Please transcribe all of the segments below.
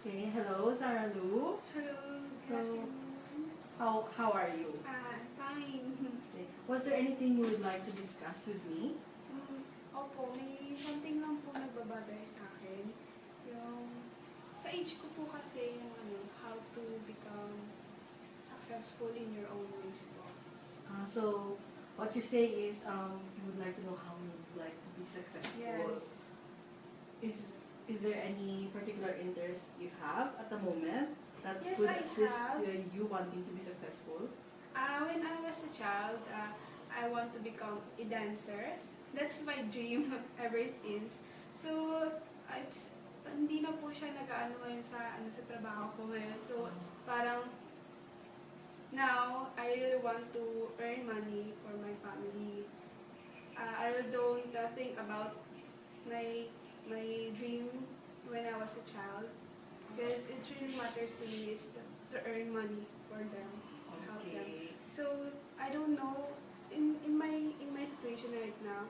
Okay, hello, Zara Lou. Hello, good So, afternoon. how are you? Fine. Okay. Was there anything you would like to discuss with me? Opo, may something lang po nagbabother sa akin. Yung, sa age ko po kasi yung how to become successful in your own ways po. So, what you say is you would like to know how you would like to be successful. Yes. Is there any particular interest you have at the moment that Yes, could I assist have. you wanting to be successful? When I was a child, I want to become a dancer. That's my dream ever since. So, it's, hindi na po siya nag-ano ngayon sa trabaho ko ngayon. So, parang now, I really want to earn money for my family. I really don't think about my my dream when I was a child, because it really matters to me is to earn money for them, to help them. Okay. So I don't know, in my situation right now,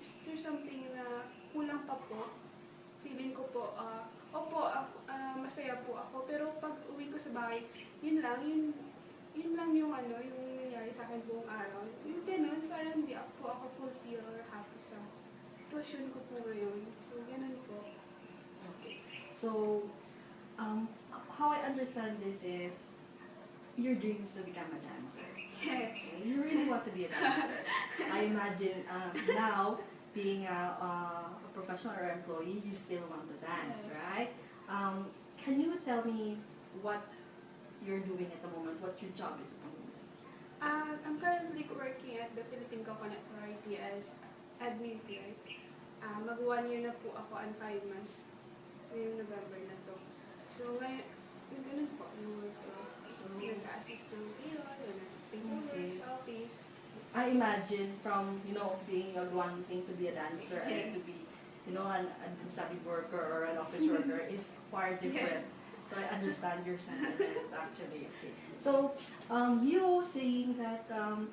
is there something na kulang pa po? Feeling ko po, opo, masaya po ako, pero pag uwi ko sa bahay, yun lang yung yung nangyari sa akin buong araw. Yung ganun, parang hindi ako fulfill or happy sa sitwasyon ko po ngayon. So, ganun po. Okay. So, how I understand this is your dream is to become a dancer. Yes. Okay, you really want to be a dancer. I imagine now, being a professional or employee, you still want to dance, Yes. right? Can you tell me what you're doing at the moment, what your job is at the moment? I'm currently working at the Philippine Coconut Authority as admin clerk. Mag 1 year na po ako and 5 months. Ngayong November na to. So, ngayon, ganun po yung work ko. So, nag-assist ng payroll, nag-paperwork sa office. I imagine from, being wanting to be a dancer and to Yes. be, an administrative worker or an office worker is far different. Yes. So I understand your sentiments actually. Okay. So you saying that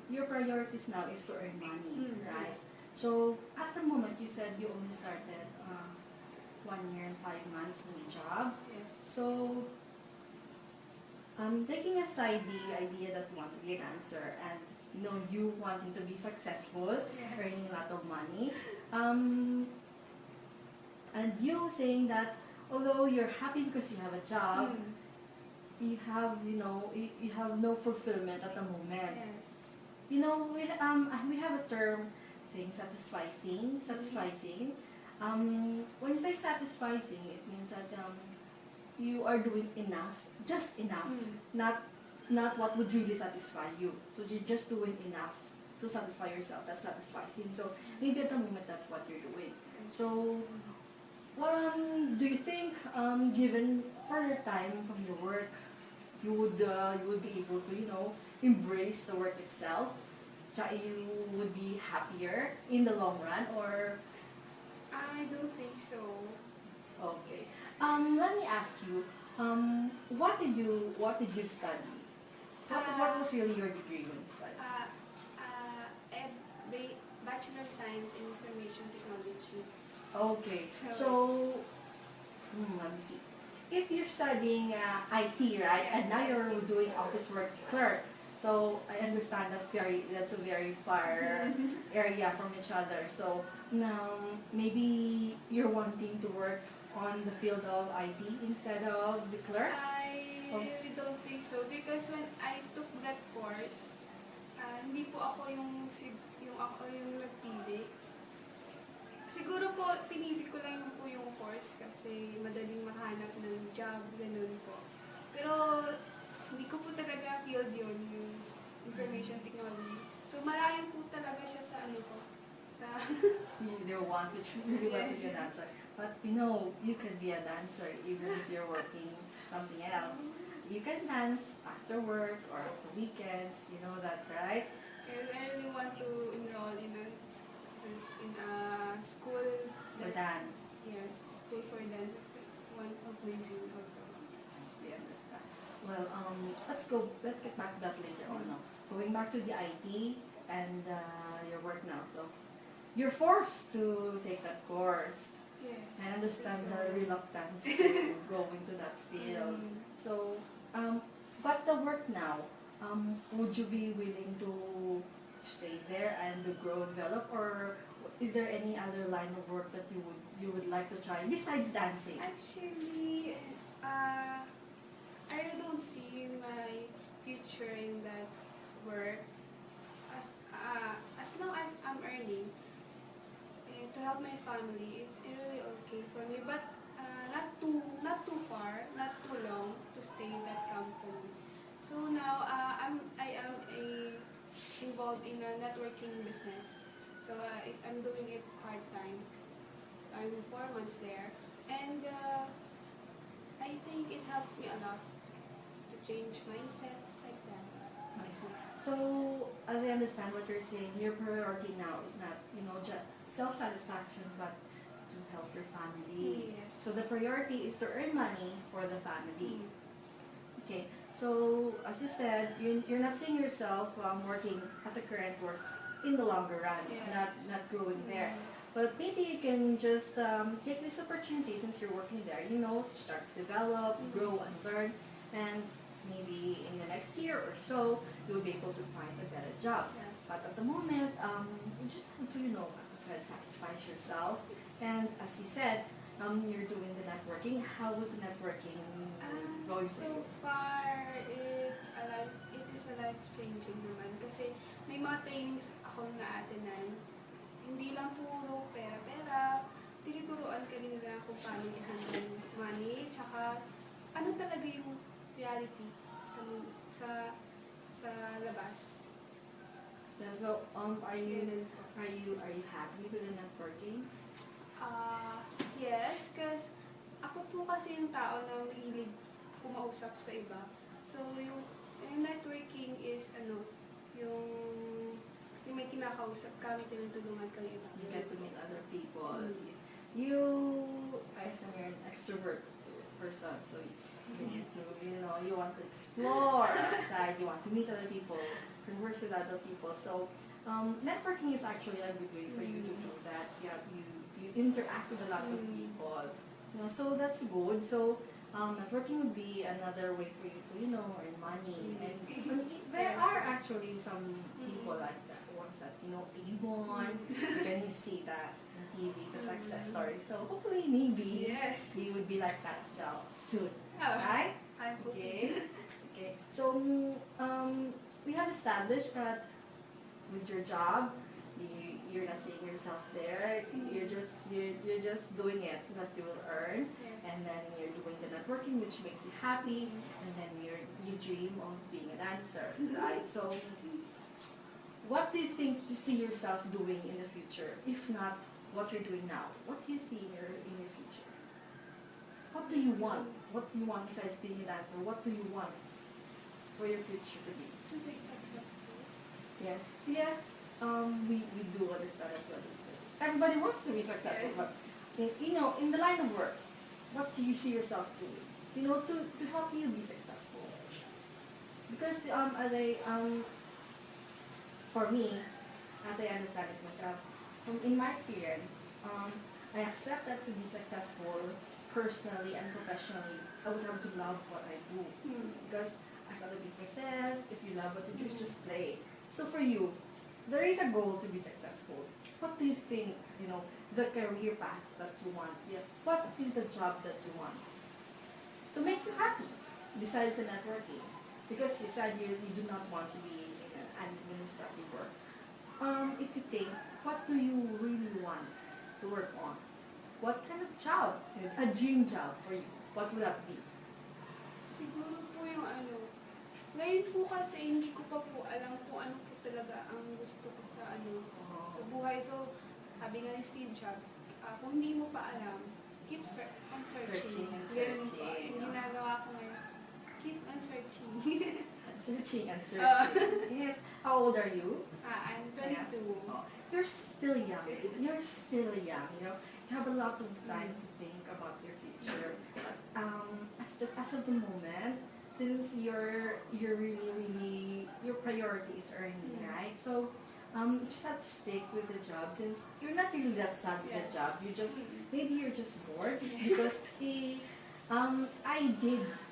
your priorities now is to earn money, right? So at the moment you said you only started 1 year and 5 months in the job. Yes. So taking aside the idea that you want to be a dancer and you wanting to be successful, Yes. earning a lot of money, and you saying that although you're happy because you have a job, you have you have no fulfillment at the moment. Yes. We have a term saying satisfying. When you say satisfying, it means that you are doing enough, just enough, not what would really satisfy you. So you're just doing enough to satisfy yourself. That's satisfying. So maybe at the moment that's what you're doing. So do you think, given further time from your work, you would be able to embrace the work itself? You would be happier in the long run, or I don't think so. okay? Let me ask you, what did you study? What was really your degree when you studied? Bachelor of Science in Information Technology. Okay, so let me see. If you're studying IT, right, and now you're doing office work clerk, so I understand that's a very far area from each other. So now maybe you're wanting to work on the field of IT instead of the clerk. I really don't think so, because when I took that course, hindi po ako yung nagpili. Siguro po, pinili ko lang po yung course kasi madaling makahanap ng job, ganun po. Pero, hindi ko po talaga field yun, yung information technology. So, malayo po talaga siya sa ko. You really want to be a dancer. But you can be a dancer even if you're working something else. You can dance after work or after weekends, you know that, right? And I really want to enroll in a school For dance. Yes, school for dance. One of my dreams also. I see, understand. Well, let's get back to that later on. No? Going back to the IT and your work now. So, you're forced to take that course. Yeah. I understand So, the reluctance to go into that field. So, but the work now, would you be willing to stay there and to grow and develop, or is there any other line of work that you would like to try besides dancing? actually, I really don't see my future in that work as long as I'm earning to help my family. It's really okay for me, but not too far, not too long to stay in that company. So now I am involved in a networking business. So I'm doing it part time. I'm 4 months there, and I think it helped me a lot to change mindset like that. I see. So, as I understand what you're saying, your priority now is not, just self-satisfaction, but to help your family. Yes. So the priority is to earn money for the family. Mm. Okay. So, as you said, you're not seeing yourself working at the current work in the longer run, Yeah. not growing there. But maybe you can just take this opportunity since you're working there, start to develop, grow, and learn. And maybe in the next year or so, you'll be able to find a better job. Yes. But at the moment, you just have to, satisfy yourself. And as you said, you're doing the networking. How was the networking going for So you? far, it is a life-changing naman kasi may mga trainings ako na-attendan. Hindi lang puro pera-pera, tinuturuan ka nila kung paano i-handle money, tsaka ano talaga yung reality sa sa labas. Yeah, so, are you Ganun po. are you happy with the networking? Yes, because ako po kasi yung tao na mahilig kumausap sa iba. So, yung networking is, yung may kinakausap ka, may tinutulungan kang iba. You get to meet other people. Mm. You, I assume you're an extrovert person, so you get to, you want to explore outside, you want to meet other people, converse with other people. So, networking is actually a good way for you to do that. Yeah, you interact with a lot of people. So that's good. So, networking would be another way for you to, earn money. And there are actually some people like that. Ones that, Avon, when you see that on TV, the success story. So hopefully, maybe Yes. you would be like that as well soon. Oh, Right? I hope. Okay. Okay. So, we have established that with your job, you're not seeing yourself there. You're just doing it so that you will earn, Yes. and then you're doing the networking, which makes you happy, and then you dream of being a dancer, right? So, what do you think you see yourself doing in the future? If not what you're doing now, what do you see in your future? What do you want? What do you want besides being a dancer? What do you want for your future to be? To be successful. Yes. Yes. We do understand that. Everybody wants to be successful, Yes. but in the line of work, what do you see yourself doing? To help you be successful. Because for me, as I understand it myself, in my experience, I accept that to be successful personally and professionally, I would have to love what I do. Because as other people says, if you love what you do, just play. So for you, there is a goal to be successful. What do you think, the career path that you want? Yeah. What is the job that you want? To make you happy, besides the networking. Because you said you do not want to be in an administrative work. If you think, what do you really want to work on? What kind of job? A dream job for you. What would that be? Siguro po yung ngayon po kasi hindi ko pa po alam kung ano po talaga ang gusto ko sa sa buhay. So, sabi nga ni Steve Jobs, kung hindi mo pa alam, keep on searching. Searching and Ganun po. searching. Yung ginagawa ko ngayon, keep on searching. Searching and searching. Yes. How old are you? I'm 22. Oh, you're still young. You're still young. You have a lot of time to think about your future. But, as of the moment, since you're really your priority is earning, right? So, you just have to stick with the job since you're not really that sad with the Yes. job. You just Mm. maybe you're just bored because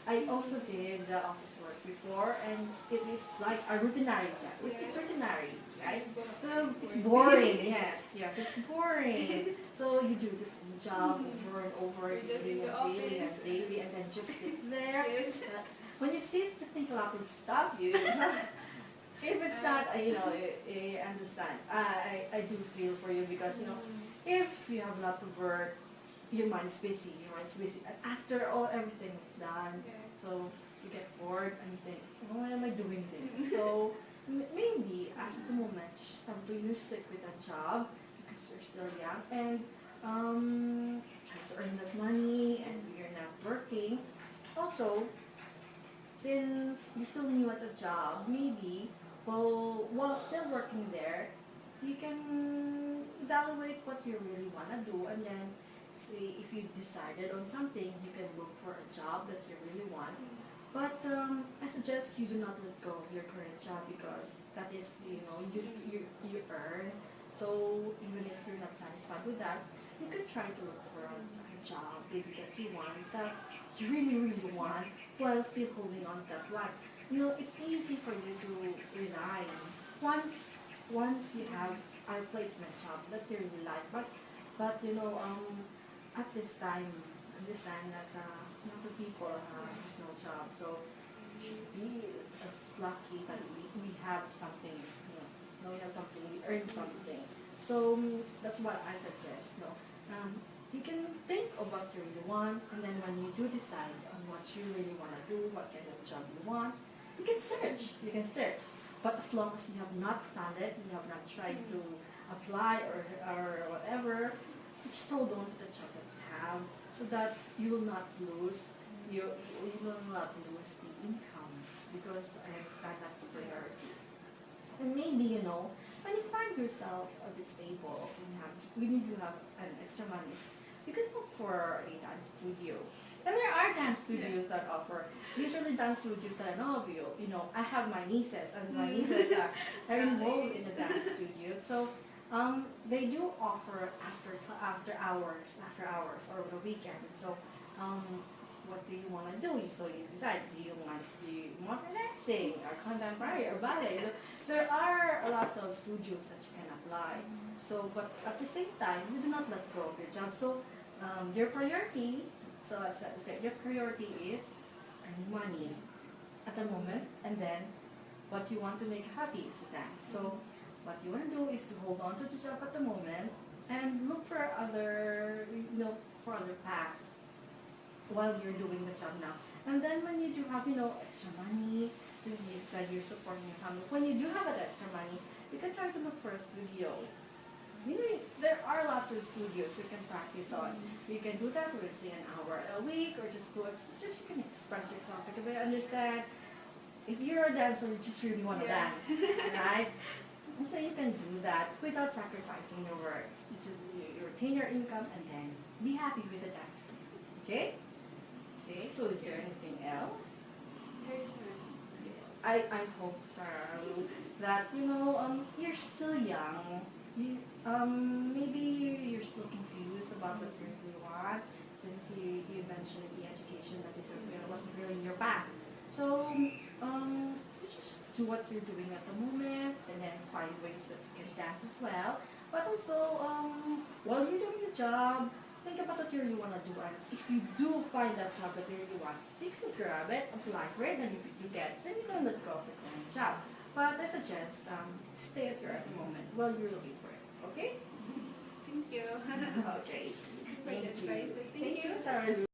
I also did the office work before, and it is like a routinary job. It's Yes. routinary, right? So it's Boring. boring. Yes, yes, it's boring. So you do the same job over and over, You just daily in the and daily and office. daily, and then just sit there. Yes. When you sit, you think a lot will stop you. If it's not, I understand. I do feel for you because, if you have a lot of work, your mind's busy, and after all, everything is done, Yeah. so you get bored and you think, why am I doing this? So maybe, as at the moment, you just have to stick with that job because you're still young and try to earn that money and you're not working. Also, since you're still new at the job, maybe, well, while still working there, you can evaluate what you really want to do, and then say if you decided on something, you can look for a job that you really want. But I suggest you do not let go of your current job because that is, you earn. So even if you're not satisfied with that, you could try to look for a job maybe that you want, that you really, really want, while still holding on to that life. It's easy for you to resign once you have a replacement job that you really like. But at this time, understand that a lot of people have no job, so we should be as lucky that we have something. We have something, we earn something. So that's what I suggest. You can think of what you really want, and then when you do decide on what you really want to do, what kind of job you want, you can search. You can search. But as long as you have not found it, you have not tried to apply or whatever, just hold on to the job that you have so that you will not lose you will not lose the income because I understand that's the priority. And maybe, when you find yourself a bit stable, when you have an extra money, you can look for a dance studio. And there are dance studios that offer, usually dance studios that I know of, I have my nieces, and my nieces are involved in the dance studio. So they do offer after hours or the weekend. So what do you want to do? So you decide, do you want relaxing or contemporary or ballet? So there are lots of studios that you can apply. So, but at the same time, you do not let go of your job. So your priority, so as I said, your priority is earning money at the moment, and then what you want to make happy is the dance. So what you want to do is to hold on to the job at the moment and look for other path while you're doing the job now. And then when you do have, extra money, since you said you're supporting your family, when you do have that extra money, you can try to look for a studio. There are lots of studios you can practice on. You can do that with, say, an hour a week, or just you can express yourself, because I understand if you're a dancer, you just really want to Yes. dance, right? So you can do that without sacrificing your work. You retain your income and then be happy with the dancing. Okay? Okay, so is there anything else? There's none. I hope, Sarah, that you're still young. Maybe you're still confused about what you really want, since you mentioned the education that wasn't really your path. So you just do what you're doing at the moment, and then find ways that you can dance as well. But also, while you're doing the job, think about what you really want to do, and if you do find that job that you really want, you can grab it, apply for it, and if you do get, then you can let go of the current job. But I suggest stay as you're at the moment while you're looking for it. Okay? Thank you. Okay. For the Thank you. advice. Thank you. Sarah.